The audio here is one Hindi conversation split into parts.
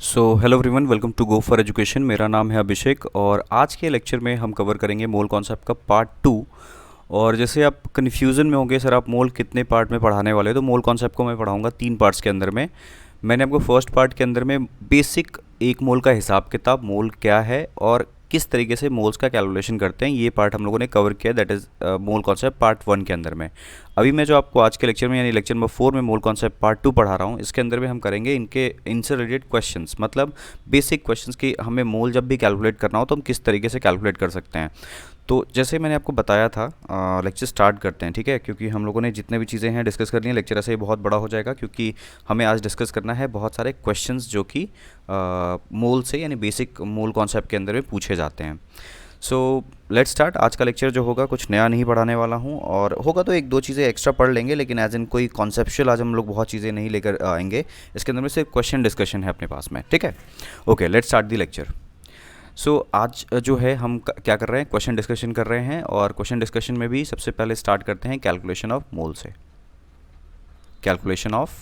So hello everyone, welcome to go for education. मेरा नाम है अभिषेक और आज के लेक्चर में हम कवर करेंगे मोल कॉन्सेप्ट का पार्ट 2। और जैसे आप कन्फ्यूज़न में होंगे सर आप मोल कितने पार्ट में पढ़ाने वाले, तो मोल कॉन्सेप्ट को मैं पढ़ाऊंगा 3 पार्ट्स के अंदर में। मैंने आपको फर्स्ट पार्ट के अंदर में बेसिक एक मोल का हिसाब किताब, मोल क्या है और किस तरीके से मोल्स का कैलकुलेशन करते हैं, ये पार्ट हम लोगों ने कवर किया, that is mole concept part 1 के अंदर में। अभी मैं जो आपको आज के लेक्चर में यानी लेक्चर नंबर 4 में मोल कॉन्सेप्ट पार्ट 2 पढ़ा रहा हूँ, इसके अंदर में हम करेंगे इनसे रिलेटेड क्वेश्चंस, मतलब बेसिक क्वेश्चंस कि हमें मोल जब भी कैलकुलेट करना हो तो हम किस तरीके से कैलकुलेट कर सकते हैं। तो जैसे मैंने आपको बताया था, लेक्चर स्टार्ट करते हैं, ठीक है, क्योंकि हम लोगों ने जितने भी चीज़ें हैं डिस्कस करनी है। लेक्चर ऐसे ही बहुत बड़ा हो जाएगा क्योंकि हमें आज डिस्कस करना है बहुत सारे क्वेश्चंस जो कि मोल से यानी बेसिक मोल कॉन्सेप्ट के अंदर में पूछे जाते हैं। So let's start. आज का लेक्चर जो होगा कुछ नया नहीं पढ़ाने वाला हूँ, और होगा तो एक दो चीज़ें एक्स्ट्रा पढ़ लेंगे, लेकिन एज इन कोई कॉन्सेप्चुअल आज हम लोग बहुत चीज़ें नहीं लेकर आएंगे। इसके अंदर में सिर्फ क्वेश्चन डिस्कशन है अपने पास में, ठीक है। Okay, let's start the lecture. So आज जो है हम क्या कर रहे हैं, क्वेश्चन डिस्कशन कर रहे हैं, और क्वेश्चन डिस्कशन में भी सबसे पहले स्टार्ट करते हैं कैलकुलेशन ऑफ मोल से। Calculation of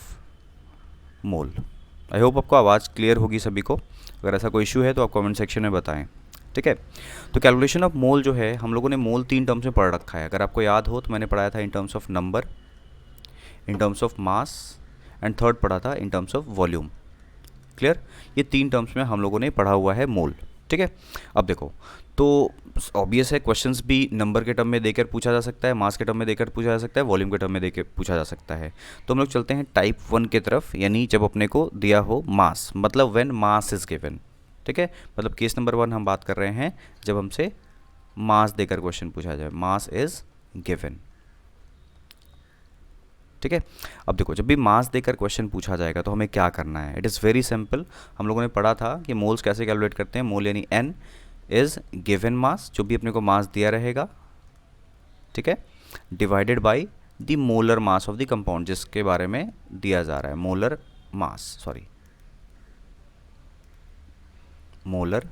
mole. I hope आपको आवाज़ क्लियर होगी सभी को। अगर ऐसा कोई इशू है तो आप कमेंट सेक्शन में बताएं, ठीक है। तो कैलकुलेशन ऑफ मोल जो है, हम लोगों ने मोल 3 टर्म्स में पढ़ रखा है। अगर आपको याद हो तो मैंने पढ़ाया था in terms of number, in terms of mass, and third पढ़ा था in terms of volume. Clear? ये 3 टर्म्स में हम लोगों ने पढ़ा हुआ है मोल, ठीक है। अब देखो, तो ऑब्वियस है क्वेश्चंस भी नंबर के टर्म में देकर पूछा जा सकता है, मास के टर्म में देकर पूछा जा सकता है, वॉल्यूम के टर्म में देकर पूछा जा सकता है। तो हम लोग चलते हैं टाइप 1 की तरफ, यानी जब अपने को दिया हो मास, मतलब व्हेन मास इज गिवन, ठीक है। मतलब केस नंबर 1 हम बात कर रहे हैं जब हमसे मास देकर क्वेश्चन पूछा जाए, मास इज गिवन, ठीक है। अब देखो, जब भी मास देकर क्वेश्चन पूछा जाएगा तो हमें क्या करना है। It is very simple. हम लोगों ने पढ़ा था कि मोल्स कैसे कैलकुलेट करते हैं। मोल यानी एन इज़ गिवन मास, जो भी अपने को मास दिया रहेगा, ठीक है, divided by the molar mass of the compound, जिसके बारे में दिया जा रहा है। Molar mass, sorry, molar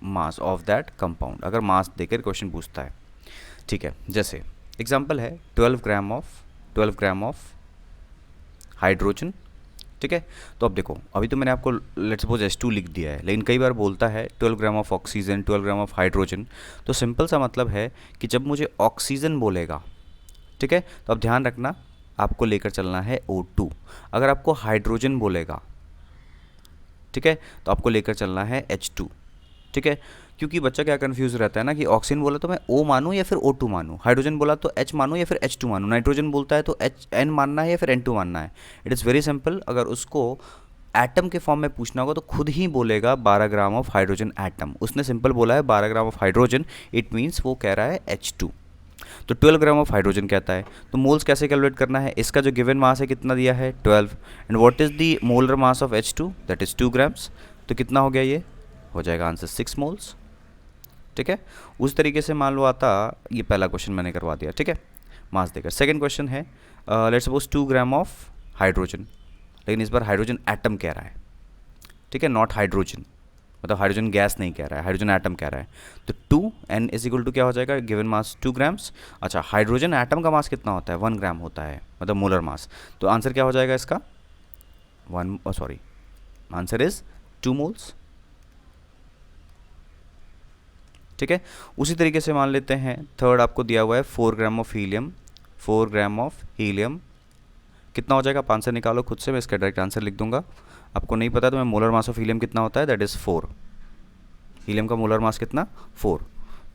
mass of that compound, अगर मास देकर क्वेश्चन पूछता है, ठीक है। जैसे एग्जांपल है 12 ग्राम ऑफ हाइड्रोजन, ठीक है। तो अब देखो, अभी तो मैंने आपको लेट्स सपोज H2 लिख दिया है, लेकिन कई बार बोलता है 12 gram of oxygen, 12 gram of hydrogen. तो सिंपल सा मतलब है कि जब मुझे ऑक्सीजन बोलेगा, ठीक है, तो अब ध्यान रखना आपको लेकर चलना है O2। अगर आपको हाइड्रोजन बोलेगा, ठीक है, तो आपको लेकर चलना है H2, ठीक है। क्योंकि बच्चा क्या कंफ्यूज रहता है ना कि ऑक्सीजन बोला तो मैं O मानूं या फिर O2 मानूं, हाइड्रोजन बोला तो H मानूं या फिर H2 मानूं, नाइट्रोजन बोलता है तो N मानना है या फिर N2 मानना है। It is very simple. अगर उसको एटम के फॉर्म में पूछना होगा तो खुद ही बोलेगा 12 ग्राम ऑफ हाइड्रोजन एटम। उसने सिंपल बोला है 12 gram of hydrogen, it means वो कह रहा है H2। तो 12 ग्राम ऑफ हाइड्रोजन कहता है। तो मोल्स कैसे कैलकुलेट करना है, इसका जो गिवन मास है कितना दिया है 12, and what is the molar mass of H2, that is 2 grams. तो कितना हो गया, ये हो जाएगा आंसर 6 मोल्स, ठीक है। उस तरीके से मान लो आता, ये पहला क्वेश्चन मैंने करवा दिया, ठीक है, मास देकर। सेकंड क्वेश्चन है let's suppose 2 gram of hydrogen, लेकिन इस बार हाइड्रोजन एटम कह रहा है, ठीक है, नॉट हाइड्रोजन, मतलब हाइड्रोजन गैस नहीं कह रहा है, हाइड्रोजन एटम कह रहा है। तो 2 n इज इक्वल टू क्या हो जाएगा, गिवन मास 2 ग्राम्स। अच्छा, हाइड्रोजन एटम का मास कितना होता है, 1 ग्राम होता है, मतलब मोलर मास। तो आंसर क्या हो जाएगा इसका, आंसर इज 2 मोल्स, ठीक है। उसी तरीके से मान लेते हैं थर्ड आपको दिया हुआ है 4 gram of helium, 4 gram of helium कितना हो जाएगा, आप आंसर निकालो खुद से, मैं इसका डायरेक्ट आंसर लिख दूंगा। आपको नहीं पता तो मैं मोलर मास ऑफ हीलियम कितना होता है, दैट इज़ 4। हीलियम का मोलर मास कितना, 4।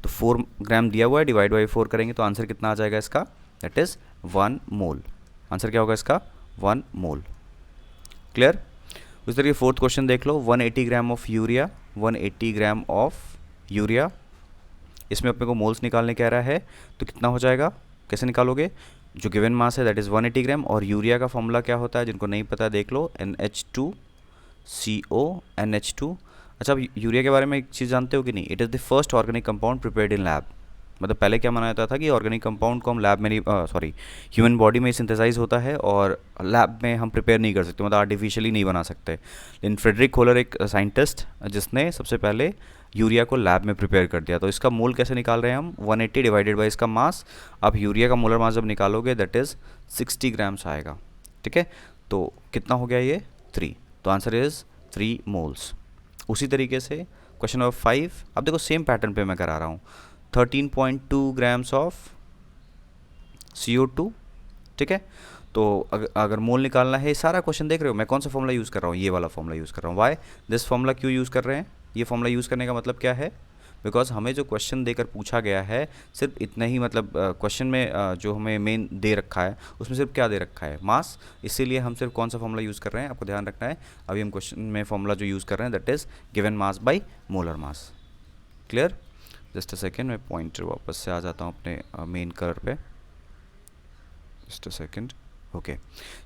तो 4 ग्राम दिया हुआ है, डिवाइड बाई 4 करेंगे तो आंसर कितना आ जाएगा इसका, दैट इज़ 1 मोल। आंसर क्या होगा इसका, 1 मोल। क्लियर? उस तरीके फोर्थ क्वेश्चन देख लो, 180 gram of urea, 180 gram of urea, इसमें अपने को मोल्स निकालने कह रहा है। तो कितना हो जाएगा, कैसे निकालोगे, जो गिवन मास है दैट इज़ 180 ग्राम, और यूरिया का फॉर्मूला क्या होता है, जिनको नहीं पता देख लो, NH2CO NH2। अच्छा, अब यूरिया के बारे में एक चीज़ जानते हो कि नहीं, it is the first organic compound prepared in lab. मतलब पहले क्या माना जाता था कि ऑर्गेनिक कंपाउंड को हम लैब में नहीं, ह्यूमन बॉडी में सिंथेसाइज होता है और लैब में हम प्रिपेयर नहीं कर सकते, मतलब आर्टिफिशियली नहीं बना सकते। लेकिन फ्रेडरिक होलर एक साइंटिस्ट जिसने सबसे पहले यूरिया को लैब में प्रिपेयर कर दिया। तो इसका मोल कैसे निकाल रहे हैं हम, 180 डिवाइडेड बाई इसका मास। आप यूरिया का मोलर मास जब निकालोगे दैट इज़ 60 ग्राम्स आएगा, ठीक है। तो कितना हो गया ये, 3। तो आंसर इज़ 3 मोल्स। उसी तरीके से क्वेश्चन नंबर 5, अब देखो सेम पैटर्न पे मैं करा रहा हूँ। 13.2 ग्राम्स ऑफ CO2, ठीक है। तो अगर मोल निकालना है, सारा क्वेश्चन देख रहे हो मैं कौन सा फॉर्मूला यूज़ कर रहा हूँ, ये वाला फॉर्मूला यूज़ कर रहा हूँ। वाई दिस फॉर्मूला क्यों यूज़ कर रहे हैं, ये फॉर्मूला यूज़ करने का मतलब क्या है, बिकॉज हमें जो क्वेश्चन देकर पूछा गया है सिर्फ इतना ही, मतलब क्वेश्चन में जो हमें मेन दे रखा है उसमें सिर्फ क्या दे रखा है, मास। इसीलिए हम सिर्फ कौन सा फॉर्मूला यूज़ कर रहे हैं, आपको ध्यान रखना है। अभी हम क्वेश्चन में फॉर्मूला जो यूज़ कर रहे हैं that is given mass by molar mass. Clear? Just a second, मैं पॉइंटर वापस से आ जाता हूँ अपने मेन कलर पे। Just a second. ओके,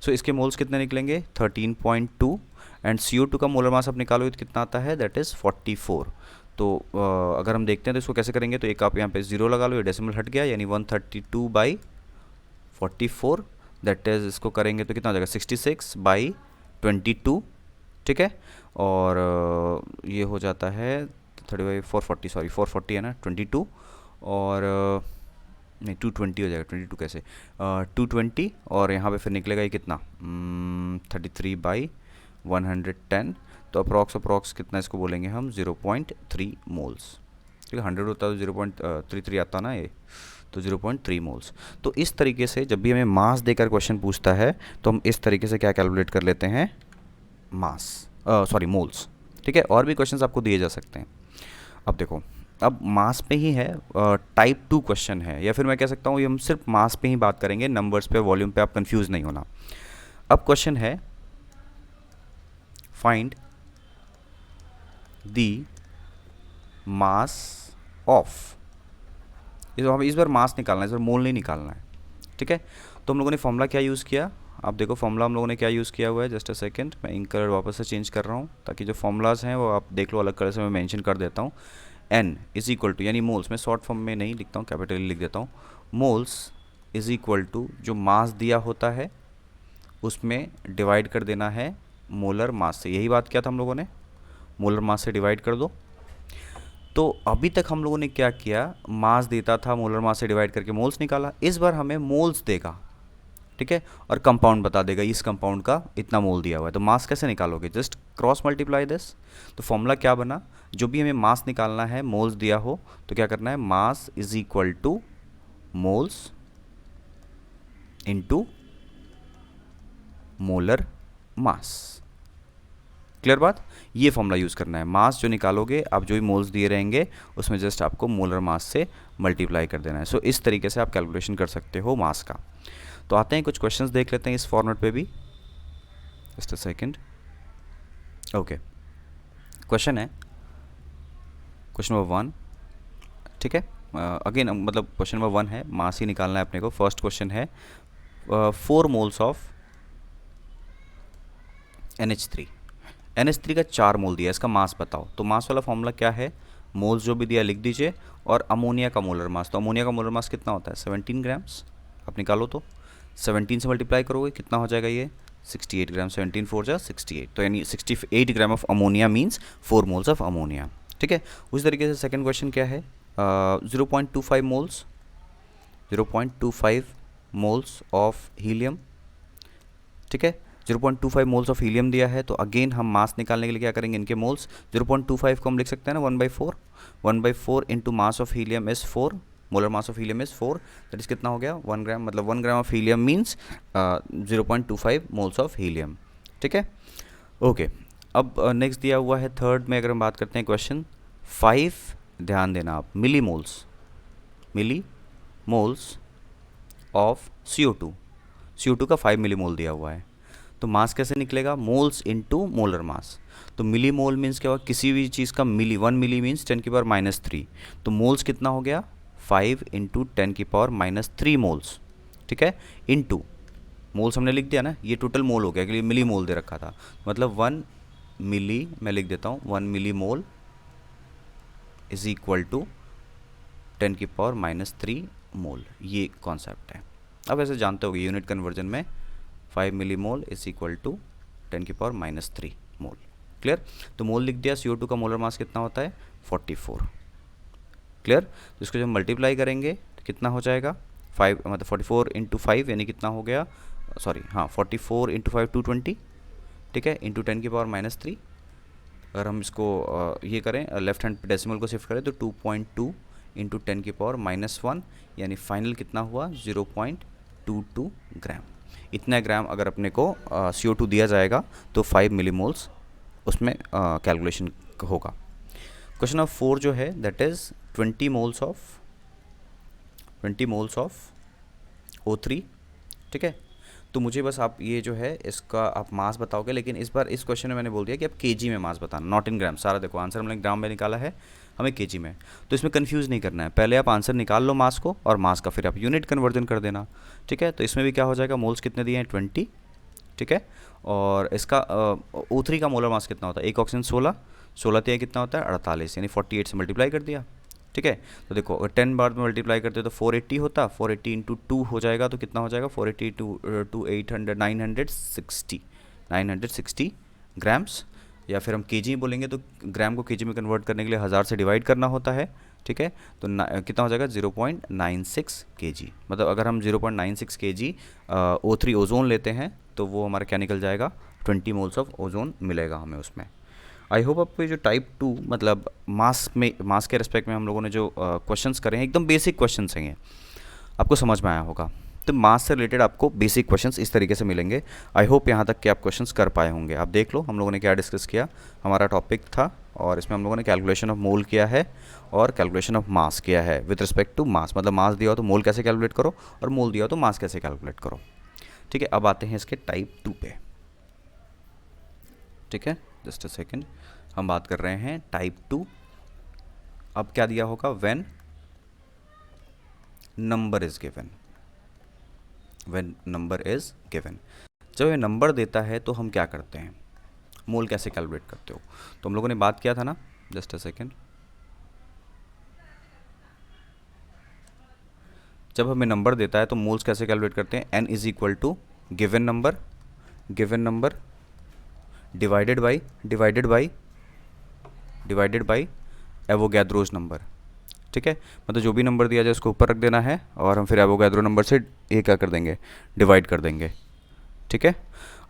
सो इसके मोल्स कितने निकलेंगे 13.2 एंड CO2 का मोलर मास आप निकालोगे तो कितना आता है, दैट इज़ 44। तो अगर हम देखते हैं तो इसको कैसे करेंगे, तो एक आप यहाँ पे 0 लगा लो, ये डेसिमल हट गया, यानी 132/44, दैट इज़ इसको करेंगे तो कितना हो जाएगा 66/22, ठीक है। और ये हो जाता है 440, सॉरी 440 है ना, 22 और नहीं 220 हो जाएगा, 22 कैसे, 220 और यहाँ पे फिर निकलेगा ये कितना 33/110। तो अप्रॉक्स कितना इसको बोलेंगे हम 0.3 मोल्स, ठीक है। 100 होता है तो 0.33 आता ना ये, तो 0.3 मोल्स। तो इस तरीके से जब भी हमें मास देकर क्वेश्चन पूछता है तो हम इस तरीके से क्या कैलकुलेट कर लेते हैं, मास, सॉरी मोल्स, ठीक है। और भी क्वेश्चंस आपको दिए जा सकते हैं। अब देखो, अब मास पे ही है, टाइप 2 क्वेश्चन है, या फिर मैं कह सकता हूँ ये हम सिर्फ मास पे ही बात करेंगे, नंबर्स पे, वॉल्यूम पे आप कंफ्यूज नहीं होना। अब क्वेश्चन है फाइंड दी मास ऑफ, इस बार मास निकालना है, इस बार मोल नहीं निकालना है, ठीक है। तो हम लोगों ने फॉर्मूला क्या यूज़ किया, आप देखो फॉर्मूला हम लोगों ने क्या यूज़ किया हुआ है। जस्ट अ सेकंड, मैं इंक कलर वापस से चेंज कर रहा हूँ ताकि जो फॉर्मूलाज हैं वो आप देख लो, अलग कलर से मैं मेंशन कर देता हूँ। N इज़ इक्वल टू, यानी मोल्स, मैं शॉर्ट फॉर्म में नहीं लिखता हूँ, कैपिटल लिख देता हूँ। मोल्स इज़ इक्वल टू जो मास दिया होता है उसमें डिवाइड कर देना है मोलर मास से। यही बात किया था हम लोगों ने, मोलर मास से डिवाइड कर दो। तो अभी तक हम लोगों ने क्या किया, मास देता था, मोलर मास से डिवाइड करके मोल्स निकाला। इस बार हमें मोल्स देगा, ठीक है, और कंपाउंड बता देगा इस कंपाउंड का इतना मोल दिया हुआ है। तो मास कैसे निकालोगे, जस्ट क्रॉस मल्टीप्लाई दिस। तो फॉर्मूला क्या बना, जो भी हमें मास निकालना है, मोल्स दिया हो तो क्या करना है, mass is equal to moles into molar mass. Clear बात, ये फॉर्मूला यूज़ करना है। मास जो निकालोगे आप, जो भी मोल्स दिए रहेंगे उसमें जस्ट आपको मोलर मास से मल्टीप्लाई कर देना है। सो इस तरीके से आप कैलकुलेशन कर सकते हो मास का। तो आते हैं कुछ क्वेश्चंस देख लेते हैं इस फॉर्मेट पे भी। Just a second. Okay, question है क्वेश्चन नंबर 1, ठीक है। अगेन मतलब क्वेश्चन नंबर 1 है, मास ही निकालना है अपने को। फर्स्ट क्वेश्चन है 4 मोल्स ऑफ NH3। NH3 का 4 मोल दिया है, इसका मास बताओ। तो मास वाला फॉर्मूला क्या है, मोल्स जो भी दिया लिख दीजिए, और अमोनिया का मोलर मास। तो अमोनिया का मोलर मास कितना होता है 17 ग्राम्स, आप निकालो। तो 17 से मल्टीप्लाई करोगे कितना हो जाएगा ये 68 ग्राम, 17 4 जा 68, तो यानी 68 gram of ammonia means 4 moles of ammonia, ठीक है। उसी तरीके से सेकंड क्वेश्चन क्या है, 0.25 मोल्स, 0.25 मोल्स ऑफ हीलियम, ठीक है। 0.25 मोल्स ऑफ हीलियम दिया है। तो अगेन हम मास निकालने के लिए क्या करेंगे, इनके मोल्स 0.25 को हम लिख सकते हैं ना 1/4, 1/4 into mass of helium is 4, molar mass of helium is 4, that is कितना हो गया 1 ग्राम, मतलब 1 gram of helium means 0.25 moles of helium, ठीक है। ओके, अब नेक्स्ट दिया हुआ है थर्ड में, अगर हम बात करते हैं क्वेश्चन 5, ध्यान देना आप, मिली मोल्स ऑफ CO2 का 5 मिली मोल दिया हुआ है। तो मास कैसे निकलेगा, मोल्स इनटू मोलर मास। तो मिली मोल मीन्स क्या हुआ, किसी भी चीज़ का मिली, 1 मिली मीन्स 10⁻³ तो मोल्स कितना हो गया 5 इंटू 10⁻³ मोल्स, ठीक है, इनटू मोल्स हमने लिख दिया ना, ये टोटल मोल हो गया, कि मिली मोल दे रखा था, मतलब 1 मिली, मैं लिख देता हूँ 1 मिली मोल इज इक्वल टू 10⁻³ मोल, ये कॉन्सेप्ट है। अब ऐसे जानते होगे यूनिट कन्वर्जन में 5 milli mole is equal to 10⁻³ mole. Clear, तो मोल लिख दिया। CO2 का मोलर मास कितना होता है 44। क्लियर, तो इसको जब मल्टीप्लाई करेंगे तो कितना हो जाएगा 5, मतलब 44 इंटू 5 यानी कितना हो गया, सॉरी हाँ 44 इंटू 5 220, ठीक है, इंटू 10⁻³ अगर हम इसको ये करें, लेफ्ट हैंड डेसिमल को शिफ्ट करें तो 2.2 इंटू 10⁻⁻1, यानी फाइनल कितना हुआ 0.22 ग्राम। इतना ग्राम अगर अपने को CO2 दिया जाएगा तो 5 मिलीमोल्स उसमें कैलकुलेशन होगा। क्वेश्चन नंबर 4 जो है that is 20 moles of O3। ठीक है, तो मुझे बस आप ये जो है इसका आप मास बताओगे, लेकिन इस बार इस क्वेश्चन में मैंने बोल दिया कि आप केजी में मास बताना, नॉट इन ग्राम। सारा देखो आंसर हमने ग्राम में निकाला है, हमें केजी में, तो इसमें कंफ्यूज नहीं करना है। पहले आप आंसर निकाल लो मास को, और मास का फिर आप यूनिट कन्वर्जन कर देना। ठीक है, तो इसमें भी क्या हो जाएगा, मोल्स कितने दिए हैं 20। ठीक है, और इसका O3 का मोलर मास कितना होता है, एक ऑक्सीजन 16, 16 दिया कितना होता है 48, यानी 48 से मल्टीप्लाई कर दिया। ठीक है, तो देखो अगर 10 बार में मल्टीप्लाई करते हो तो 480 होता, 480 इंटू 2 हो जाएगा, तो कितना हो जाएगा 480 टू 800 960 ग्राम्स, या फिर हम केजी में बोलेंगे तो ग्राम को केजी में कन्वर्ट करने के लिए 1000 से डिवाइड करना होता है। ठीक है, तो कितना हो जाएगा 0.96 केजी। मतलब अगर हम 0.96 केजी O3 ओजोन लेते हैं तो वो हमारा क्या निकल जाएगा, 20 मोल्स ऑफ ओजोन मिलेगा हमें उसमें। आई होप आपको ये जो टाइप 2 मतलब मास के रेस्पेक्ट में हम लोगों ने जो क्वेश्चंस करे हैं, एकदम बेसिक क्वेश्चंस हैं ये, आपको समझ में आया होगा। तो मास से रिलेटेड आपको बेसिक क्वेश्चंस इस तरीके से मिलेंगे। आई होप यहाँ तक कि आप क्वेश्चंस कर पाए होंगे। आप देख लो हम लोगों ने क्या डिस्कस किया, हमारा टॉपिक था, और इसमें हम लोगों ने कैलकुलेशन ऑफ मोल किया है और कैलकुलेशन ऑफ मास किया है विद रिस्पेक्ट टू मास। मतलब मास दिया हो तो मोल कैसे कैलकुलेट करो, और मोल दिया हो तो मास कैसे कैलकुलेट करो। ठीक है, अब आते हैं इसके टाइप 2 पे। ठीक है, जस्ट अ सेकेंड, हम बात कर रहे हैं टाइप 2। अब क्या दिया होगा, when number is given, when number is given. जब ये नंबर देता है तो हम क्या करते हैं, मोल कैसे कैलकुलेट करते हो, तो हम लोगों ने बात किया था ना, जस्ट अ सेकेंड, जब हमें नंबर देता है तो मोल्स कैसे कैलकुलेट करते हैं, n is equal to given number divided by Avogadro's number. ठीक है, मतलब जो भी नंबर दिया जाए उसको ऊपर रख देना है, और हम फिर एवोगैद्रो नंबर से ये क्या कर देंगे, डिवाइड कर देंगे। ठीक है,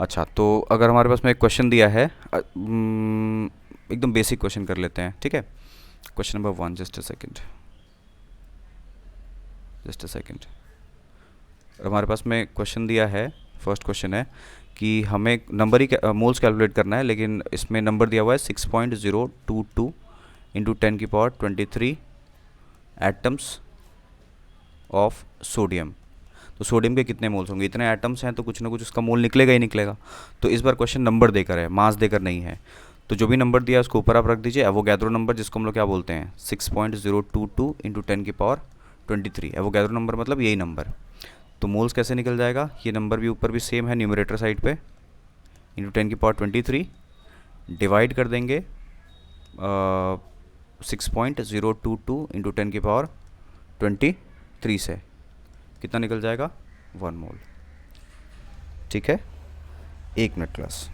अच्छा, तो अगर हमारे पास में एक क्वेश्चन दिया है, एकदम बेसिक क्वेश्चन कर लेते हैं। ठीक है, question number 1, just a second, हमारे पास में क्वेश्चन दिया है, फर्स्ट क्वेश्चन है कि हमें नंबर ही मोल्स कैलकुलेट करना है, लेकिन इसमें नंबर दिया हुआ है 6.022 इंटू 10⁻23 एटम्स ऑफ सोडियम। तो सोडियम के कितने मोल्स होंगे, इतने एटम्स हैं तो कुछ ना कुछ उसका मोल निकलेगा ही निकलेगा। तो इस बार क्वेश्चन नंबर देकर है, मास देकर नहीं है। तो जो भी नंबर दिया है उसको ऊपर आप रख दीजिए, एवोगैद्रो नंबर जिसको हम लोग क्या बोलते हैं 6.022 इंटू 10⁻23, एवोगैद्रो नंबर मतलब यही नंबर। तो मोल्स कैसे निकल जाएगा, ये नंबर भी ऊपर भी सेम है न्यूमरेटर साइड पे, इंटू 10⁻23 डिवाइड कर देंगे 6.022 इंटू 10⁻23 से, कितना निकल जाएगा 1 मोल। ठीक है, 1 minute class.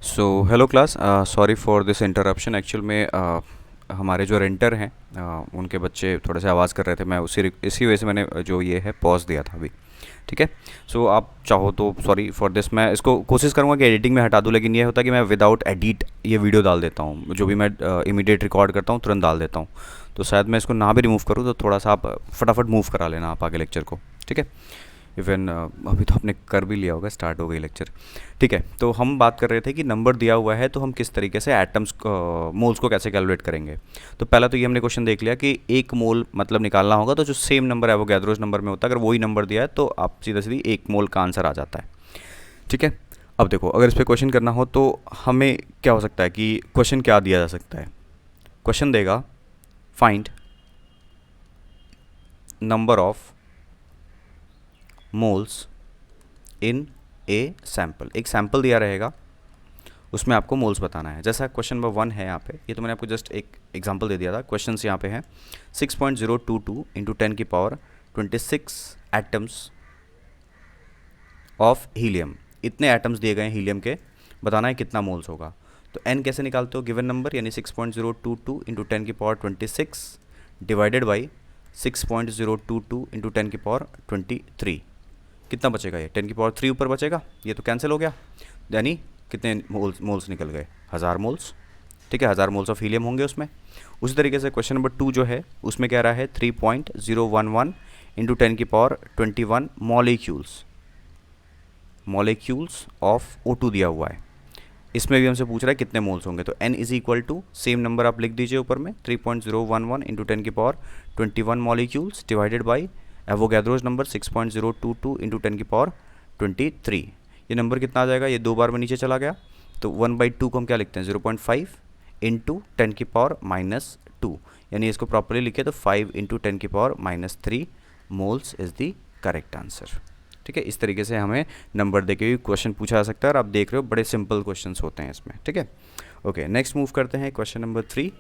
So hello class, sorry for this interruption. Actual में हमारे जो रेंटर हैं उनके बच्चे थोड़े से आवाज़ कर रहे थे। मैं इसी वजह से मैंने जो ये है पॉज दिया था अभी। ठीक है। सो आप चाहो तो सॉरी फॉर दिस, मैं इसको कोशिश करूँगा कि एडिटिंग में हटा दूँ, लेकिन ये होता है कि मैं विदाउट एडिट ये वीडियो डाल देता हूँ। जो भी मैं इमीडिएट रिकॉर्ड करता हूँ तुरंत डाल देता हूँ। तो शायद मैं इसको ना भी रिमूव करूँ तो थोड़ा सा आप फटाफट मूव करा लेना आप आगे लेक्चर को। ठीक है। इवन अभी तो आपने कर भी लिया होगा, स्टार्ट हो गई लेक्चर। ठीक है। तो हम बात कर रहे थे कि नंबर दिया हुआ है तो हम किस तरीके से एटम्स मोल्स को कैसे कैलकुलेट करेंगे। तो पहला तो ये हमने क्वेश्चन देख लिया कि एक मोल मतलब निकालना होगा, तो जो सेम नंबर है वो गैद्रोज नंबर में होता है। अगर वही नंबर दिया है तो आप सीधा सीधी एक मोल का आंसर आ जाता है। ठीक है। अब देखो, अगर इस पर क्वेश्चन करना हो तो हमें क्या हो सकता है कि क्वेश्चन क्या दिया जा सकता है। क्वेश्चन देगा find number of moles in A sample. एक सैम्पल दिया रहेगा, उसमें आपको मोल्स बताना है। जैसा क्वेश्चन नंबर 1 है यहाँ पे, ये तो मैंने आपको जस्ट एक एग्जांपल दे दिया था। क्वेश्चन यहाँ पे है 6.022 इंटू 10 की पावर 26 एटम्स ऑफ हीलियम। इतने एटम्स दिए गए हैं हीलियम के, बताना है कितना मोल्स होगा। तो n कैसे निकालते हो, गिवन नंबर यानी 6.022 इंटू 10 की पावर 26 डिवाइडेड बाई 6.022 इंटू 10 की पावर 23। कितना बचेगा, ये 10 की पावर 3 ऊपर बचेगा, ये तो कैंसिल हो गया। यानी कितने मोल्स निकल गए, 1000 मोल्स। ठीक है, 1000 मोल्स ऑफ हीलियम होंगे उसमें। उसी तरीके से क्वेश्चन नंबर 2 जो है उसमें कह रहा है 3.011 इंटू 10 की पावर 21 मॉलिक्यूल्स ऑफ O2 दिया हुआ है। इसमें भी हमसे पूछ रहा है कितने मोल्स होंगे। तो n is equal to same number आप लिख दीजिए ऊपर में 3.011 इंटू 10 की power 21 molecules divided by Avogadro's number 6.022 into 10 की पावर 23। ये नंबर कितना आ जाएगा, ये 2 बार में नीचे चला गया। तो 1/2 को हम क्या लिखते हैं, 0.5 इंटू 10 की पावर -2। यानी इसको प्रॉपरली लिखे तो 5 इंटू 10 की power -3 moles is the correct answer. ठीक है, इस तरीके से हमें नंबर देके भी क्वेश्चन पूछा जा सकता है, और आप देख रहे हो बड़े सिंपल क्वेश्चंस होते हैं इसमें। ठीक है। ओके, नेक्स्ट मूव करते हैं क्वेश्चन नंबर 3।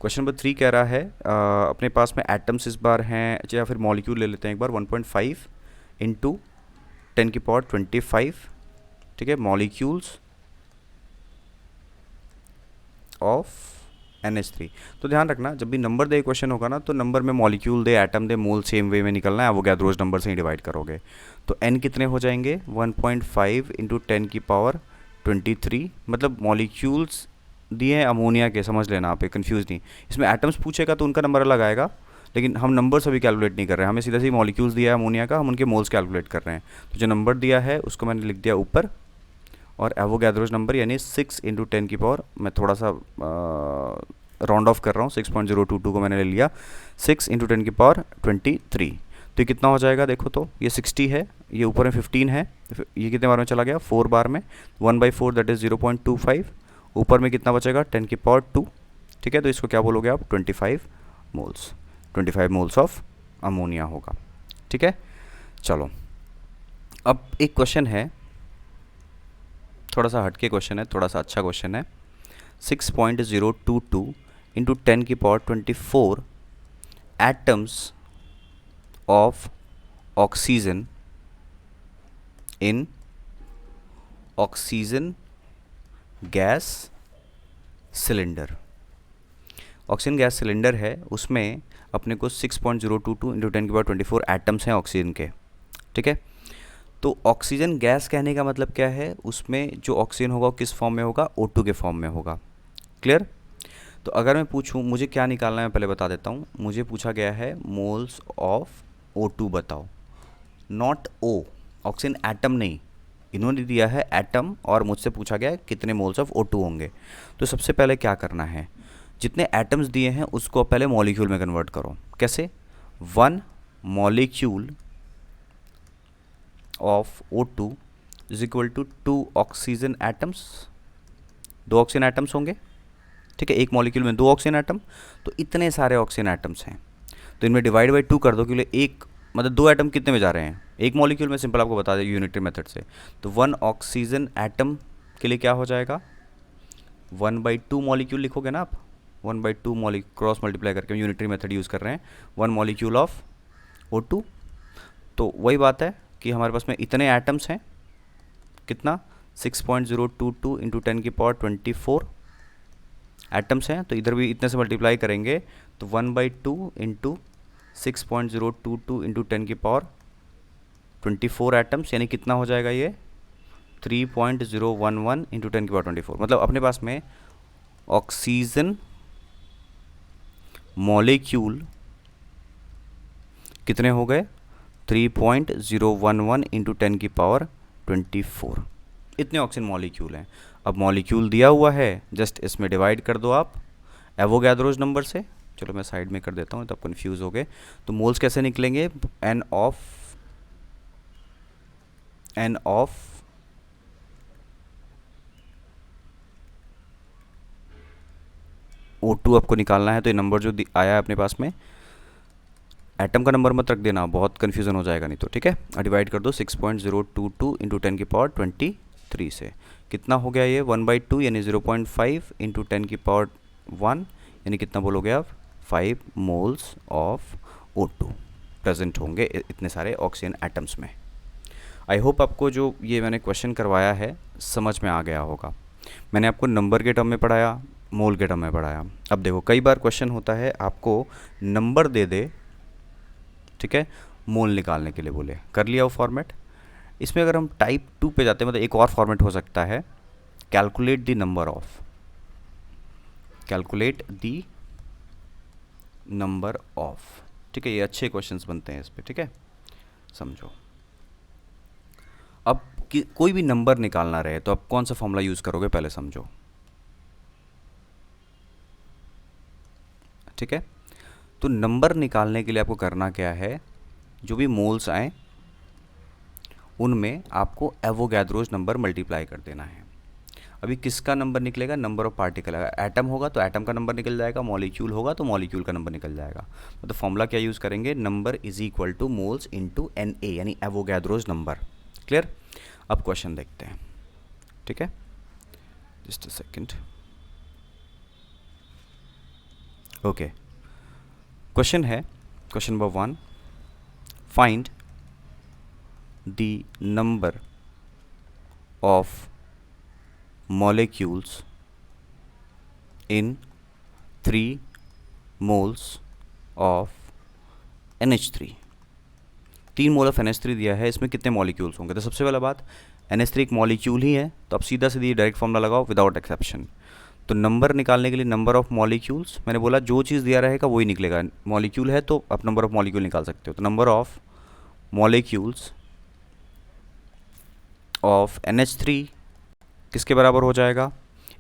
क्वेश्चन नंबर 3 कह रहा है अपने पास में एटम्स इस बार हैं, या फिर मॉलिक्यूल ले लेते हैं एक बार, 1.5 इंटू 10 की पावर 25। ठीक है, मॉलिक्यूल्स ऑफ NH3। तो ध्यान रखना, जब भी नंबर दे क्वेश्चन होगा ना, तो नंबर में मॉलिक्यूल दे, एटम दे, मोल सेम वे में निकलना है, वो गैद्रोज नंबर से ही डिवाइड करोगे। तो n कितने हो जाएंगे, 1.5 इंटू 10 की पावर 23। मतलब मॉलिक्यूल्स दिए हैं अमोनिया के, समझ लेना आप, कंफ्यूज नहीं। इसमें एटम्स पूछेगा तो उनका नंबर अलग आएगा, लेकिन हम नंबर्स अभी कैलकुलेट नहीं कर रहे हैं, हमें सीधा सीधा मॉलिक्यूल्स दिया है अमोनिया का, हम उनके मोल्स कैलकुलेट कर रहे हैं। तो जो नंबर दिया है उसको मैंने लिख दिया ऊपर, और एवोगैड्रोज नंबर यानी 6 इंटू 10 की पावर, मैं थोड़ा सा राउंड ऑफ कर रहा हूँ, 6.022 को मैंने ले लिया, 6 इंटू 10 की पावर 23। तो ये कितना हो जाएगा, देखो तो ये 60 है, ये ऊपर में 15 है, ये कितने बार में चला गया, 4 बार में, 1/4 दैट इज़ 0.25। ऊपर में कितना बचेगा, 10 की पावर 2। ठीक है, तो इसको क्या बोलोगे आप, 25 मोल्स ऑफ अमोनिया होगा। ठीक है, चलो अब एक क्वेश्चन है, थोड़ा सा हटके क्वेश्चन है, थोड़ा सा अच्छा क्वेश्चन है। 6.022 इंटू 10 की power 24 atoms of oxygen in oxygen gas cylinder. Oxygen gas cylinder है, उसमें अपने को 6.022 इंटू 10 की पावर 24 एटम्स हैं ऑक्सीजन के। ठीक है, तो ऑक्सीजन गैस कहने का मतलब क्या है, उसमें जो ऑक्सीजन होगा वो किस फॉर्म में होगा, O2 के फॉर्म में होगा। क्लियर। तो अगर मैं पूछूं मुझे क्या निकालना है, मैं पहले बता देता हूं। मुझे पूछा गया है मोल्स ऑफ O2 बताओ, नॉट O, ऑक्सीजन एटम नहीं, इन्होंने दिया है एटम, और मुझसे पूछा गया है कितने मोल्स ऑफ O2 होंगे। तो सबसे पहले क्या करना है, जितने एटम्स दिए हैं उसको पहले मॉलिक्यूल में कन्वर्ट करो। कैसे, 1 molecule of O2 is equal to 2 oxygen atoms. 2 oxygen atoms होंगे। ठीक है, एक मॉलिक्यूल में 2 ऑक्सीजन एटम, तो इतने सारे ऑक्सीजन एटम्स हैं, तो इनमें डिवाइड बाई 2 कर दो, क्योंकि एक मतलब 2 एटम कितने में जा रहे हैं, एक मॉलिक्यूल में, सिंपल आपको बता दें यूनिटरी मेथड से। तो 1 ऑक्सीजन एटम के लिए क्या हो जाएगा, 1/2 मॉलिक्यूल लिखोगे ना आप, 1/2 क्रॉस मल्टीप्लाई करके, यूनिटरी मेथड यूज़ कर रहे हैं, 1 मॉलिक्यूल ऑफ O2। तो वही बात है कि हमारे पास में इतने एटम्स हैं, कितना, 6.022 इंटू 10⁻24 एटम्स हैं, तो इधर भी इतने से मल्टीप्लाई करेंगे तो 1/2 इंटू 6.022 इंटू 10⁻24 एटम्स, यानी कितना हो जाएगा ये 3.011 इंटू 10⁻24। मतलब अपने पास में ऑक्सीजन मॉलिक्यूल कितने हो गए 3.011 इंटू 10⁻24। इतने ऑक्सीजन मॉलिक्यूल हैं। अब मॉलिक्यूल दिया हुआ है, जस्ट इसमें डिवाइड कर दो आप एवोगैड्रोज नंबर से। चलो मैं साइड में कर देता हूँ, तब कंफ्यूज हो गए। तो मोल्स कैसे निकलेंगे, एन ऑफ O2 आपको निकालना है। तो ये नंबर जो आया है अपने पास में, एटम का नंबर मत रख देना, बहुत कन्फ्यूज़न हो जाएगा नहीं तो, ठीक है। डिवाइड कर दो 6.022 इंटू 10⁻23 से। कितना हो गया ये 1/2 यानी 0.5 इंटू 10⁻1 यानी कितना बोलोगे आप 5 मोल्स ऑफ O2 प्रेजेंट होंगे इतने सारे ऑक्सीजन एटम्स में। आई होप आपको जो ये मैंने क्वेश्चन करवाया है समझ में आ गया होगा। मैंने आपको नंबर के टर्म में पढ़ाया, मोल के टर्म में पढ़ाया। अब देखो कई बार क्वेश्चन होता है आपको नंबर दे दे, ठीक है, मोल निकालने के लिए बोले, कर लिया वो फॉर्मेट। इसमें अगर हम टाइप 2 पे जाते हैं, मतलब एक और फॉर्मेट हो सकता है, कैलकुलेट द नंबर ऑफ, ठीक है। ये अच्छे क्वेश्चंस बनते हैं इस पे, ठीक है, समझो। अब कोई भी नंबर निकालना रहे तो आप कौन सा फॉर्मूला यूज़ करोगे पहले समझो, ठीक है। तो नंबर निकालने के लिए आपको करना क्या है, जो भी मोल्स आए उनमें आपको एवोगैड्रोज नंबर मल्टीप्लाई कर देना है। अभी किसका नंबर निकलेगा, नंबर ऑफ पार्टिकल। अगर एटम होगा तो एटम का नंबर निकल जाएगा, मॉलिक्यूल होगा तो मॉलिक्यूल का नंबर निकल जाएगा। मतलब फॉर्मूला क्या यूज़ करेंगे, number is equal to moles into NA यानी एवोगैड्रोज नंबर। क्लियर। अब क्वेश्चन देखते हैं, ठीक है, just a second. Okay, question है, question number 1, find the number of molecules in 3 moles of NH3। 3 mole of NH3 दिया है, इसमें कितने मॉलिक्यूल्स होंगे। तो सबसे पहला बात, NH3 एक मॉलिक्यूल ही है, तो आप सीधा सीधी डायरेक्ट फॉर्मूला लगाओ विदाउट एक्सेप्शन। तो नंबर निकालने के लिए नंबर ऑफ मॉलिक्यूल्स, मैंने बोला जो चीज़ दिया रहेगा वही निकलेगा। मॉलिक्यूल है तो आप नंबर ऑफ मॉलिक्यूल निकाल सकते हो। तो number of molecules of NH3 किसके बराबर हो जाएगा,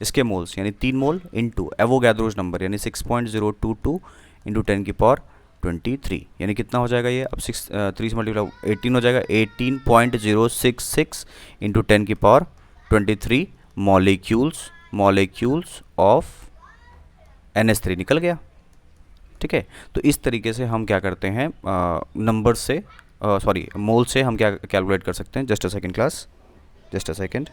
इसके मोल्स यानी 3 मोल इंटू एवोगैड्रोज नंबर यानी 6.022 इंटू 10⁻23 यानी कितना हो जाएगा ये, अब 3 से मल्टीप्लाई 18 हो जाएगा, 18.066 इंटू 10⁻23 मॉलिक्यूल्स ऑफ NH3 निकल गया, ठीक है। तो इस तरीके से हम क्या करते हैं, नंबर से सॉरी मोल से हम क्या कैलकुलेट कर सकते हैं। Just a second class, just a second.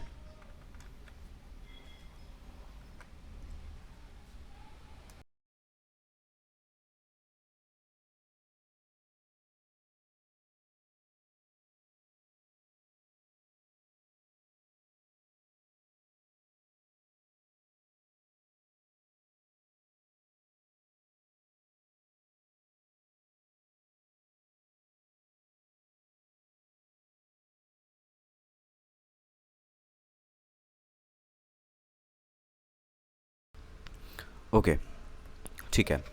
Okay, ठीक है।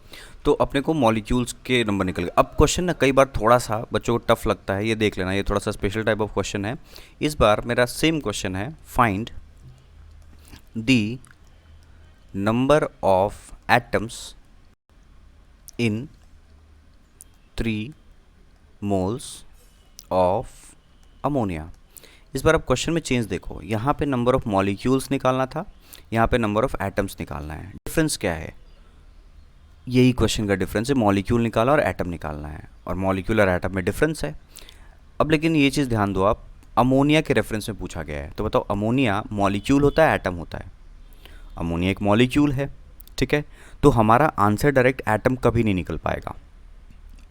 तो अपने को मॉलिक्यूल्स के नंबर निकल गए। अब क्वेश्चन ना कई बार थोड़ा सा बच्चों को टफ लगता है, ये देख लेना, ये थोड़ा सा स्पेशल टाइप ऑफ क्वेश्चन है। इस बार मेरा सेम क्वेश्चन है, find the number of atoms in 3 moles of ammonia. इस बार अब क्वेश्चन में चेंज देखो, यहाँ पे नंबर ऑफ मॉलिक्यूल्स निकालना था, यहाँ पे नंबर ऑफ एटम्स निकालना है। डिफरेंस क्या है, यही क्वेश्चन का डिफरेंस है, मॉलिक्यूल निकाला और एटम निकालना है, और मॉलिक्यूल और एटम में डिफरेंस है। अब लेकिन ये चीज़ ध्यान दो आप, अमोनिया के रेफरेंस में पूछा गया है, तो बताओ अमोनिया मॉलिक्यूल होता है एटम होता है, अमोनिया एक मॉलिक्यूल है, ठीक है। तो हमारा आंसर डायरेक्ट एटम कभी नहीं निकल पाएगा,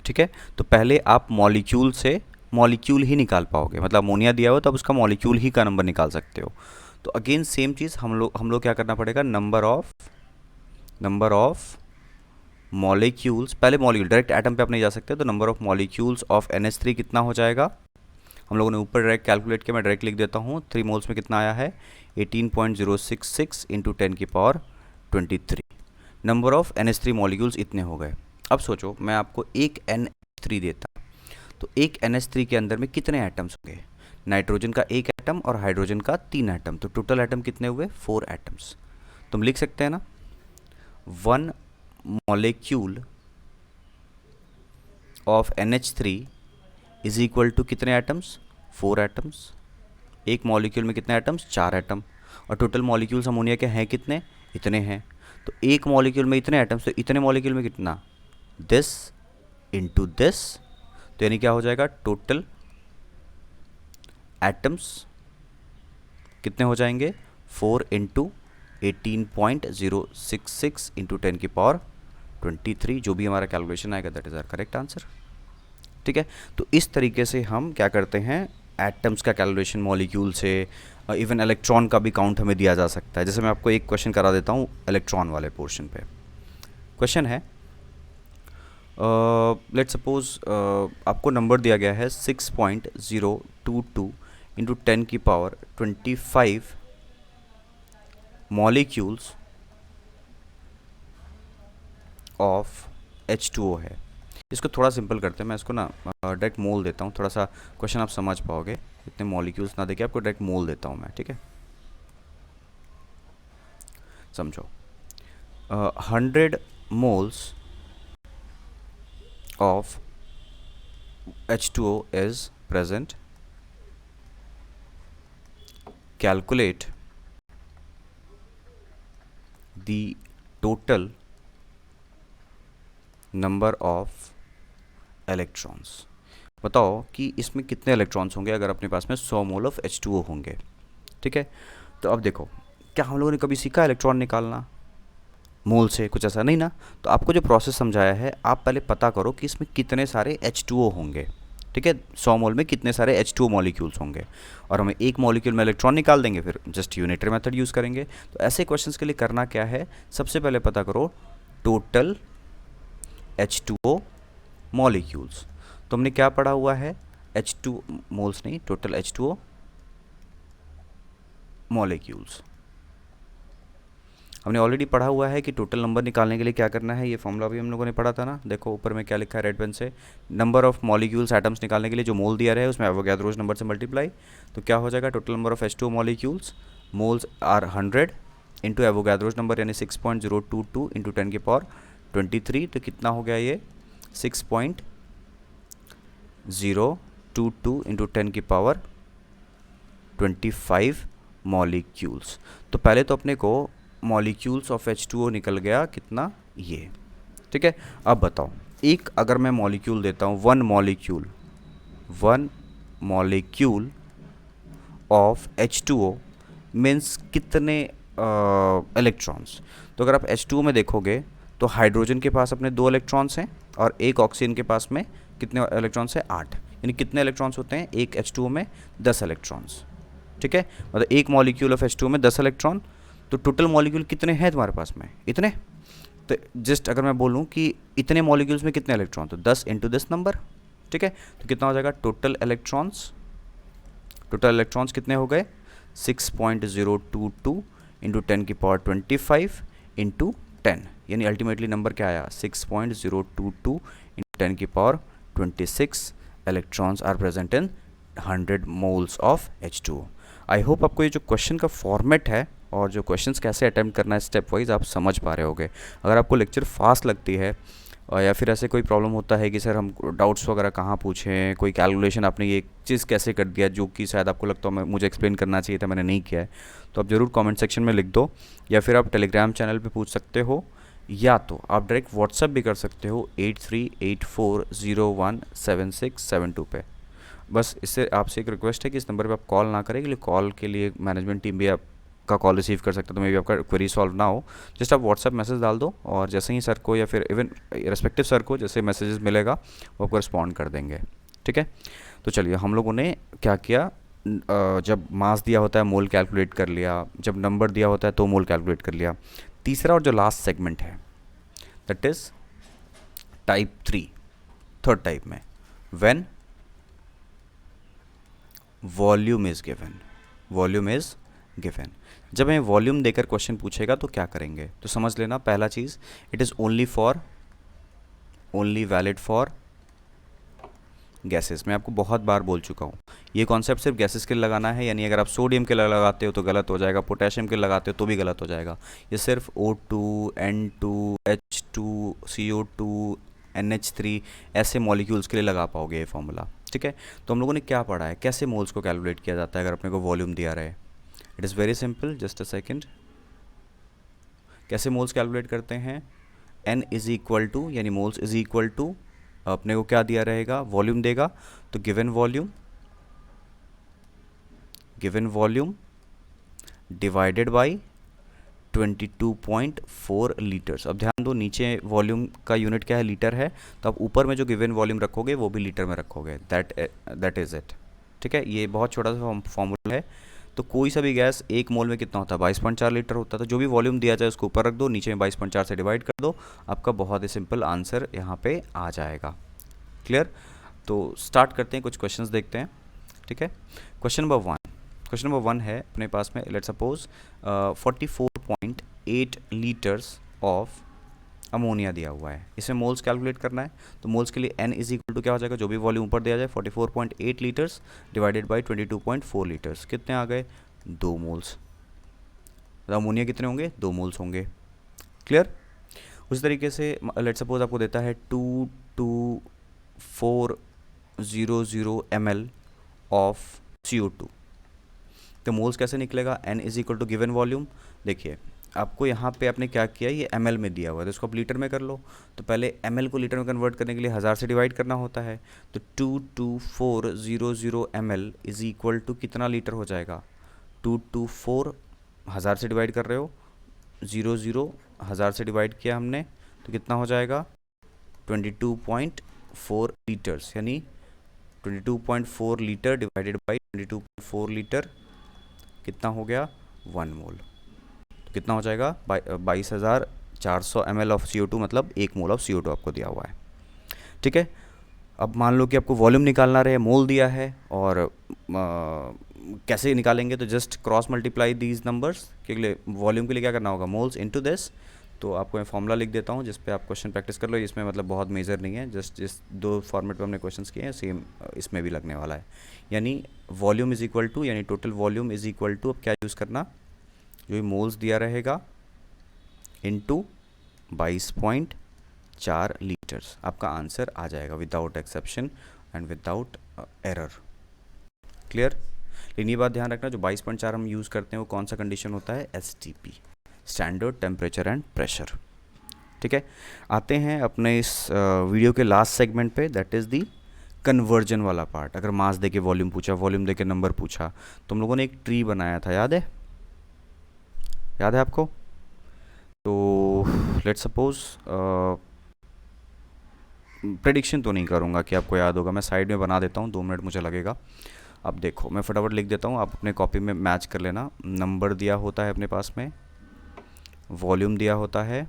ठीक है। तो पहले आप मॉलिक्यूल से मॉलिक्यूल ही निकाल पाओगे, मतलब अमोनिया दिया हो तो आप उसका मॉलिक्यूल ही का नंबर निकाल सकते हो। तो अगेन सेम चीज़ हम लोग क्या करना पड़ेगा, नंबर ऑफ मॉलिक्यूल्स, पहले मॉलिक्यूल, डायरेक्ट एटम पे आप नहीं जा सकते, तो number of molecules of NH3 कितना हो जाएगा, हम लोगों ने ऊपर डायरेक्ट कैलकुलेट किया, मैं डायरेक्ट लिख देता हूँ। 3 मोल्स में कितना आया है, 18.066 into 10⁻23। Number of NH3 molecules इतने हो गए। अब सोचो मैं आपको एक NH3 देता, तो एक NH3 के अंदर में कितने एटम्स होंगे, नाइट्रोजन का एक एटम और हाइड्रोजन का 3 एटम, तो टोटल एटम कितने हुए, 4 एटम्स। तुम लिख सकते हैं ना, 1 molecule of NH3 is equal to कितने एटम्स, 4 एटम्स। एक मॉलिक्यूल में कितने एटम्स, 4 एटम, और टोटल मॉलिक्यूल्स अमोनिया के हैं कितने, इतने हैं। तो एक मॉलिक्यूल में इतने एटम्स, तो इतने मॉलिक्यूल में कितना, दिस इंटू दिस, तो यानी क्या हो जाएगा, टोटल एटम्स कितने हो जाएंगे, 4 इंटू 18.066 इंटू 10⁻23, जो भी हमारा कैलकुलेशन आएगा that is our correct answer. ठीक है, तो इस तरीके से हम क्या करते हैं, एटम्स का कैलकुलेशन मॉलिक्यूल से, इवन इलेक्ट्रॉन का भी काउंट हमें दिया जा सकता है। जैसे मैं आपको एक क्वेश्चन करा देता हूँ इलेक्ट्रॉन वाले पोर्शन पे। क्वेश्चन है, लेट्स सपोज आपको नंबर दिया गया है 6.022 इंटू 10⁻25 मॉलिक्यूल्स ऑफ H2O है। इसको थोड़ा सिंपल करते हैं, मैं इसको ना डायरेक्ट मोल देता हूँ, थोड़ा सा क्वेश्चन आप समझ पाओगे, इतने मॉलिक्यूल्स ना देके आपको डायरेक्ट मोल देता हूँ मैं, ठीक है, समझो। 100 moles of H2O is present. Calculate the total number of electrons. बताओ कि इसमें कितने इलेक्ट्रॉन्स होंगे अगर अपने पास में 100 मोल ऑफ H2O होंगे। ठीक है, तो अब देखो, क्या हम लोगों ने कभी सीखा इलेक्ट्रॉन निकालना मोल से, कुछ ऐसा नहीं ना। तो आपको जो प्रोसेस समझाया है, आप पहले पता करो कि इसमें कितने सारे H2O होंगे। ठीक है, 100 मोल में कितने सारे H2O मॉलिक्यूल्स होंगे, और हमें एक मॉलिक्यूल में इलेक्ट्रॉन निकाल देंगे, फिर जस्ट यूनिटरी मेथड यूज़ करेंगे। तो ऐसे क्वेश्चंस के लिए करना क्या है, सबसे पहले पता करो टोटल H2O मॉलिक्यूल्स। तो हमने क्या पढ़ा हुआ है, H2 मोल्स नहीं, टोटल H2O मॉलिक्यूल्स। हमने ऑलरेडी पढ़ा हुआ है कि टोटल नंबर निकालने के लिए क्या करना है, ये फॉर्मूला भी हम लोगों ने पढ़ा था ना। देखो ऊपर में क्या लिखा है रेड पेन से, नंबर ऑफ मॉलिक्यूल्स एटम्स निकालने के लिए जो मोल दिया है उसमें एवोगैड्रोस नंबर से मल्टीप्लाई, तो क्या हो जाएगा, total number of H2O molecules, moles are 100 into Avogadro's number यानी 6.022 इंटू 10⁻23, तो कितना हो गया ये 6.022 इंटू 10⁻25 मॉलिक्यूल्स। तो पहले तो अपने को मॉलिक्यूल्स ऑफ H2O निकल गया कितना, ये। ठीक है, अब बताओ, एक अगर मैं मॉलिक्यूल देता हूँ, one molecule of H2O means कितने इलेक्ट्रॉन्स। तो अगर आप H2O में देखोगे तो हाइड्रोजन के पास अपने 2 इलेक्ट्रॉन्स हैं, और एक ऑक्सीजन के पास में कितने इलेक्ट्रॉन्स हैं, 8। यानी कितने इलेक्ट्रॉन्स होते हैं एक H2O में, 10 इलेक्ट्रॉन्स। ठीक है, मतलब एक मॉलिक्यूल ऑफ H2O में 10 इलेक्ट्रॉन, तो टोटल मॉलिक्यूल कितने हैं तुम्हारे पास में, इतने। तो जस्ट अगर मैं बोलूँ कि इतने मॉलिक्यूल्स में कितने इलेक्ट्रॉन, तो 10 इंटू 10 नंबर। ठीक है, तो कितना हो जाएगा टोटल इलेक्ट्रॉन्स कितने हो गए, 6.022 इंटू 10⁻25 इंटू 10, यानी अल्टीमेटली नंबर क्या आया, 6.022 into 10⁻26 electrons are present in 100 moles of H2O। I hope आपको ये जो क्वेश्चन का फॉर्मेट है और जो क्वेश्चंस कैसे अटेम्प्ट करना है स्टेप वाइज आप समझ पा रहे होगे। अगर आपको लेक्चर फास्ट लगती है या फिर ऐसे कोई प्रॉब्लम होता है कि सर हम डाउट्स वगैरह कहाँ पूछें, कोई कैलकुलेशन आपने ये चीज़ कैसे कर दिया जो कि शायद आपको लगता हो मुझे एक्सप्लेन करना चाहिए था मैंने नहीं किया है, तो आप ज़रूर कमेंट सेक्शन में लिख दो, या फिर आप टेलीग्राम चैनल पे पूछ सकते हो, या तो आप डायरेक्ट व्हाट्सअप भी कर सकते हो 8384017672 पे। बस इससे आपसे एक रिक्वेस्ट है कि इस नंबर पे आप कॉल ना करें, क्योंकि कॉल के लिए मैनेजमेंट टीम भी आपका कॉल रिसीव कर सकते, तो मे भी आपका क्वेरी सॉल्व ना हो। जस्ट आप व्हाट्सअप मैसेज डाल दो, और जैसे ही सर को या फिर इवन रेस्पेक्टिव सर को जैसे मैसेजेस मिलेगा वो आपको रिस्पॉन्ड कर देंगे। ठीक है, तो चलिए हम लोगों ने क्या किया, जब मास दिया होता है मोल कैलकुलेट कर लिया, जब नंबर दिया होता है तो मोल कैलकुलेट कर लिया। तीसरा और जो लास्ट सेगमेंट है that is type 3, third type में, when volume is given, volume is given. जब हमें वॉल्यूम देकर क्वेश्चन पूछेगा तो क्या करेंगे, तो समझ लेना पहला चीज़, it is only valid for gases. मैं आपको बहुत बार बोल चुका हूँ, ये कॉन्सेप्ट सिर्फ गैसेस के लिए लगाना है, यानी अगर आप सोडियम के लिए लगाते हो तो गलत हो जाएगा, पोटेशियम के लिए लगाते हो तो भी गलत हो जाएगा। ये सिर्फ O2, N2, H2, CO2, NH3 ऐसे मॉलिक्यूल्स के लिए लगा पाओगे ये फॉर्मूला, ठीक है। तो हम लोगों ने क्या पढ़ा है, कैसे मोल्स को कैलकुलेट किया जाता है अगर अपने को वॉल्यूम दिया रहे। It is very simple, just a second. कैसे मोल्स कैलकुलेट करते हैं, N इज़ इक्वल टू, यानी मोल्स इज़ इक्वल टू, अपने को क्या दिया रहेगा, वॉल्यूम देगा, तो given volume divided by 22.4 litres. अब ध्यान दो, नीचे वॉल्यूम का यूनिट क्या है, लीटर है, तो आप ऊपर में जो गिवन वॉल्यूम रखोगे वो भी लीटर में रखोगे, दैट इज़ इट, ठीक है। ये बहुत छोटा सा फॉर्मूला है। तो कोई सा भी गैस एक मोल में कितना होता है, 22.4 लीटर होता है। तो जो भी वॉल्यूम दिया जाए उसको ऊपर रख दो, नीचे में 22.4 से डिवाइड कर दो, आपका बहुत ही सिंपल आंसर यहाँ पे आ जाएगा। क्लियर। तो स्टार्ट करते हैं, कुछ क्वेश्चंस देखते हैं, ठीक है। क्वेश्चन नंबर वन है अपने पास में, let's suppose 44.8 litres of ammonia दिया हुआ है, इसमें मोल्स कैलकुलेट करना है। तो मोल्स के लिए N इज इक्वल टू क्या हो जाएगा, जो भी वॉल्यूम ऊपर दिया जाए 44.8 लीटर्स डिवाइडेड बाई 22.4 लीटर्स, कितने आ गए, 2 मोल्स। अमोनिया कितने होंगे, 2 मोल्स होंगे। क्लियर। उसी तरीके से लेट्स सपोज आपको देता है 22400 ml ऑफ CO2, तो मोल्स कैसे निकलेगा, N is equal to given volume. देखिए आपको यहाँ पे आपने क्या किया, ये ml में दिया हुआ है तो इसको आप लीटर में कर लो। तो पहले ml को लीटर में कन्वर्ट करने के लिए 1000 से डिवाइड करना होता है। तो 22400 ml इज इक्वल टू कितना लीटर हो जाएगा, 224 1000 से डिवाइड कर रहे हो, 00 1000 से डिवाइड किया हमने तो कितना हो जाएगा, 22.4 लीटर्स, यानी 22.4 लीटर डिवाइडेड बाई 22.4 लीटर कितना हो गया, 1 मोल। तो कितना हो जाएगा, 22,400 ml ऑफ CO2, मतलब 1 मोल ऑफ CO2 आपको दिया हुआ है, ठीक है। अब मान लो कि आपको वॉल्यूम निकालना रहे, मोल दिया है, और कैसे निकालेंगे, तो just cross multiply these numbers के लिए, वॉल्यूम के लिए क्या करना होगा, मोल्स इनटू दिस। तो आपको मैं फॉर्मूला लिख देता हूँ जिस पे आप क्वेश्चन प्रैक्टिस कर लो, इसमें मतलब बहुत मेजर नहीं है, जस्ट जिस 2 फॉर्मेट पे हमने क्वेश्चंस किए हैं सेम इसमें भी लगने वाला है। यानी वॉल्यूम इज इक्वल टू, यानी total volume is equal to, अब क्या यूज़ करना, जो भी मोल्स दिया रहेगा इनटू 22.4 लीटर्स, आपका आंसर आ जाएगा without exception and without error. Clear. लेकिन ये बात ध्यान रखना, जो 22.4 हम यूज़ करते हैं वो कौन सा कंडीशन होता है, STP, standard temperature and pressure, ठीक है। आते हैं अपने इस वीडियो के लास्ट सेगमेंट पे, दैट इज़ दी कन्वर्जन वाला पार्ट। अगर मास देके वॉल्यूम पूछा, वॉल्यूम देके नंबर पूछा, तो हम लोगों ने एक ट्री बनाया था, याद है आपको। तो लेट्स सपोज, प्रेडिक्शन तो नहीं करूँगा कि आपको याद होगा, मैं साइड में बना देता हूँ, 2 मिनट मुझे लगेगा। अब देखो मैं फटाफट लिख देता हूँ, आप अपने कॉपी में मैच कर लेना। नंबर दिया होता है अपने पास में, वॉल्यूम दिया होता है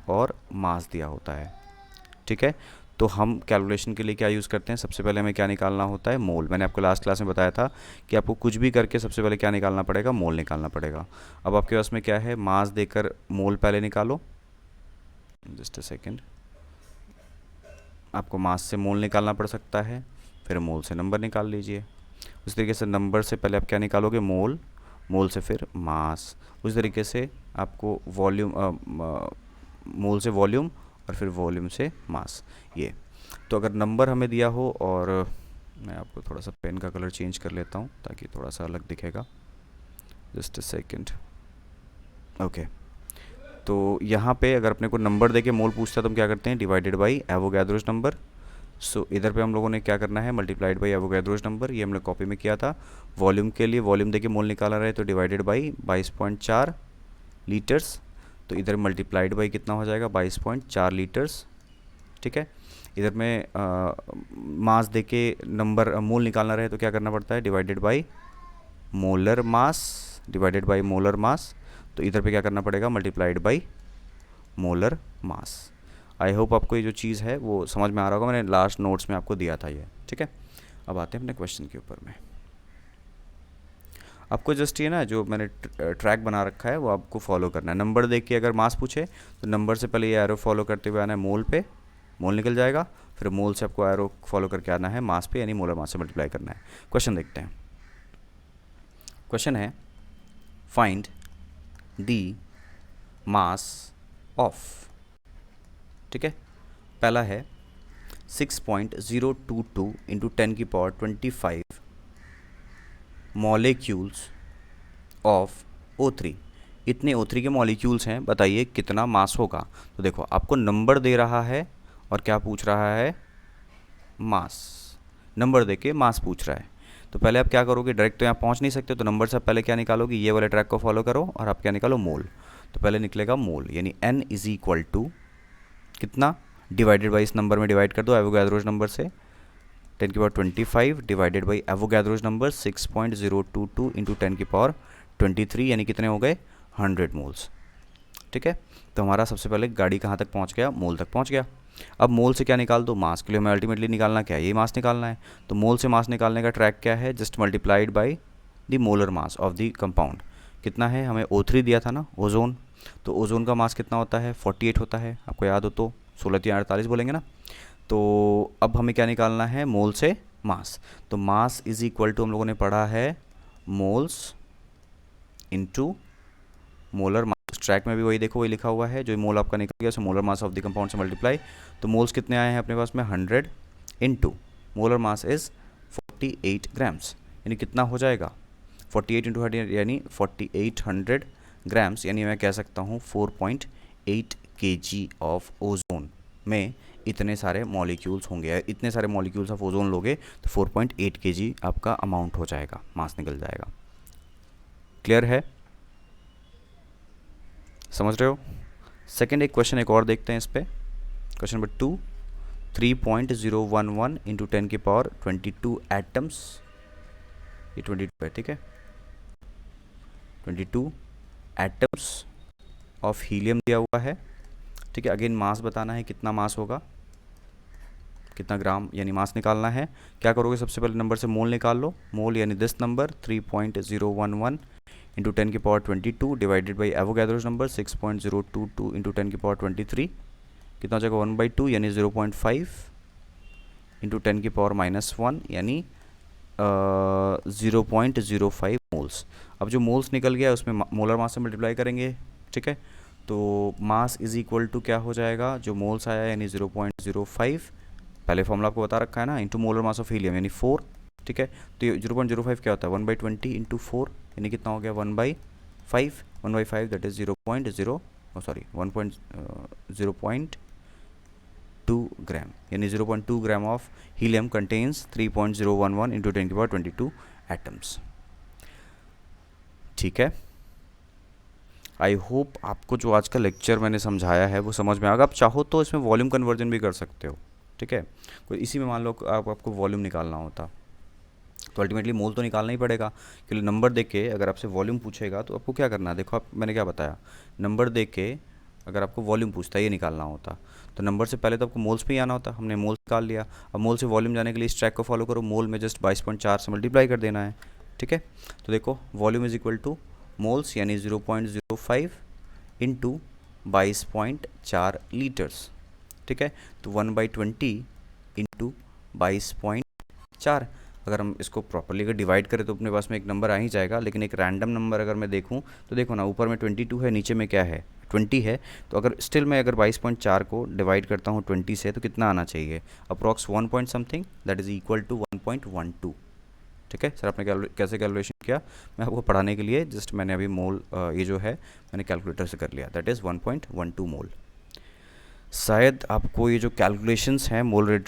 और मास दिया होता है, ठीक है। तो हम कैलकुलेशन के लिए क्या यूज़ करते हैं, सबसे पहले हमें क्या निकालना होता है, मोल। मैंने आपको लास्ट क्लास में बताया था कि आपको कुछ भी करके सबसे पहले क्या निकालना पड़ेगा, मोल निकालना पड़ेगा। अब आपके पास में क्या है, मास देकर मोल पहले निकालो, जस्ट अ सेकेंड। आपको मास से मोल निकालना पड़ सकता है, फिर मोल से नंबर निकाल लीजिए। उस तरीके से नंबर से पहले आप क्या निकालोगे, मोल, मोल से फिर मास। उस तरीके से आपको वॉल्यूम, मोल से वॉल्यूम और फिर वॉल्यूम से मास। ये तो अगर नंबर हमें दिया हो, और मैं आपको थोड़ा सा पेन का कलर चेंज कर लेता हूँ ताकि थोड़ा सा अलग दिखेगा, जस्ट अ सेकेंड। ओके, तो यहाँ पे अगर अपने को नंबर देके मोल पूछता है तो हम क्या करते हैं, डिवाइडेड बाई एवोगैड्रोस नंबर। सो इधर पे हम लोगों ने क्या करना है, मल्टीप्लाइड बाई एवोगैड्रोस नंबर, ये हमने कॉपी में किया था। वॉल्यूम के लिए वॉल्यूम देके मोल निकाला रहे तो डिवाइडेड बाई 22.4 लीटर्स, तो इधर मल्टीप्लाइड बाई कितना हो जाएगा, 22.4 लीटर्स, ठीक है। इधर में मास दे के नंबर मोल निकालना रहे तो क्या करना पड़ता है, divided by molar mass, divided by molar mass. तो इधर पे क्या करना पड़ेगा, multiplied by molar mass. I hope आपको ये जो चीज़ है वो समझ में आ रहा होगा, मैंने लास्ट नोट्स में आपको दिया था ये, ठीक है। अब आते हैं अपने क्वेश्चन के ऊपर में। आपको जस्ट ये ना जो मैंने ट्रैक बना रखा है वो आपको फॉलो करना है। नंबर देख के अगर मास पूछे तो नंबर से पहले ये एरो फॉलो करते हुए आना है मोल पे, मोल निकल जाएगा, फिर मोल से आपको एरो फॉलो करके आना है मास पे, यानी मोलर मास से मल्टीप्लाई करना है। क्वेश्चन देखते हैं। क्वेश्चन है फाइंड द मास ऑफ, ठीक है। पहला है 6.022 इंटू 10 की पावर 25 मॉलिक्यूल्स ऑफ O3। इतने O3 के मॉलिक्यूल्स हैं, बताइए कितना मास होगा। तो देखो आपको नंबर दे रहा है और क्या पूछ रहा है, मास। नंबर दे के मास पूछ रहा है, तो पहले आप क्या करोगे, डायरेक्ट तो यहाँ पहुँच नहीं सकते, तो नंबर से पहले क्या निकालोगे, ये वाले ट्रैक को फॉलो करो और आप क्या निकालो, मोल। तो पहले निकलेगा मोल, यानी N इज इक्वल टू कितना, डिवाइडेड बाई इस नंबर में डिवाइड कर दो एवोगैड्रोस नंबर से, 10 की power 25 divided by Avogadro's number 6.022 into 10 की पावर 23, यानी कितने हो गए, 100 मोल्स, ठीक है। तो हमारा सबसे पहले गाड़ी कहाँ तक पहुँच गया, मोल तक पहुँच गया। अब मोल से क्या निकाल दो, मास। के लिए हमें अल्टीमेटली निकालना क्या है, ये मास निकालना है। तो मोल से मास निकालने का ट्रैक क्या है, just multiplied by the molar mass of the compound. कितना है, हमें O3 दिया था ना, ओजोन। तो ओजोन का मास कितना होता है, 48 होता है, आपको याद हो तो 16 या 48 बोलेंगे ना। तो अब हमें क्या निकालना है, मोल से मास। तो मास इज इक्वल टू हम लोगों ने पढ़ा है moles into molar mass. Track में भी वही देखो, वही लिखा हुआ है, जो मोल आपका निकल गया उसे molar mass of the compound से मल्टीप्लाई। तो मोल्स कितने आए हैं अपने पास में, 100 into molar mass is 48 grams, यानी कितना हो जाएगा, 48 इंटू 100 यानी 4800 ग्राम्स, यानी मैं कह सकता हूँ 4.8 kg ऑफ ओजोन में इतने सारे मॉलिक्यूल्स होंगे। इतने सारे मॉलिक्यूल्स ऑफ ओजोन लोगे तो 4.8 kg आपका अमाउंट हो जाएगा, मास निकल जाएगा। क्लियर है, समझ रहे हो। सेकेंड एक क्वेश्चन एक और देखते हैं इस पर। क्वेश्चन नंबर 2, 3.011 इंटू 10 की पावर 22 एटम्स, ये 22 है, ठीक है, 22 एटम्स ऑफ हीलियम दिया हुआ है, ठीक है। अगेन मास बताना है, कितना मास होगा, कितना ग्राम, यानी मास निकालना है। क्या करोगे, सबसे पहले नंबर से मोल निकाल लो, मोल यानी दिस नंबर 3.011 इंटू 10 की power 22 divided by Avogadro's number 6.022 into 10 की पावर 23, कितना हो जाएगा, 1/2 यानी 0.5 इंटू 10 की पावर -1 यानी 0.05 मोल्स। अब जो मोल्स निकल गया उसमें मोलर मास से मल्टीप्लाई करेंगे, ठीक है। तो मास इज इक्वल टू क्या हो जाएगा, जो मोल्स आया यानी 0.05, पहले फॉर्मूला आपको बता रखा है ना, into molar mass of helium यानी 4, ठीक है। तो ये 0.05 क्या होता है, 1/20 इंटू 4 यानी कितना हो गया, 1/5, 1/5 दैट इज 0.0 सॉरी 0.2 ग्राम, यानी 0.2 gram of helium contains 3.011 into 10 की पावर 22 एटम्स, ठीक है। आई होप आपको जो आज का लेक्चर मैंने समझाया है वो समझ में आएगा। आप चाहो तो इसमें वॉल्यूम कन्वर्जन भी कर सकते हो, ठीक है। कोई इसी में मान लो आपको वॉल्यूम निकालना होता तो अल्टीमेटली मोल तो निकालना ही पड़ेगा, क्योंकि नंबर देख के अगर आपसे वॉल्यूम पूछेगा तो आपको क्या करना है, देखो आप मैंने क्या बताया, नंबर देख के अगर आपको वॉल्यूम पूछता है ये निकालना होता तो नंबर से पहले तो आपको मोल्स पे ही आना होता, हमने मोल्स निकाल लिया। अब मोल से वॉल्यूम जाने के लिए इस ट्रैक को फॉलो करो, मोल में जस्ट 22.4 से मल्टीप्लाई कर देना है, ठीक है। तो देखो volume is equal to moles यानी 0.05 इंटू 22.4 लीटर्स, ठीक है। तो 1/20 इंटू 22.4, अगर हम इसको प्रॉपरली अगर डिवाइड करें तो अपने पास में एक नंबर आ ही जाएगा, लेकिन एक रैंडम नंबर अगर मैं देखूं तो देखो ना, ऊपर में 22 है, नीचे में क्या है 20 है। तो अगर स्टिल मैं अगर 22.4 को डिवाइड करता हूं 20 से तो कितना आना चाहिए, approx 1 point something, that is equal to 1.12, ठीक है। सर आपने कैसे कैलकुलेशन किया, मैं आपको पढ़ाने के लिए जस्ट मैंने अभी मोल ये जो है मैंने कैलकुलेटर से कर लिया, दैट इज़ 1.12 मोल। शायद आपको ये जो कैलकुलेशंस हैं मोल रेट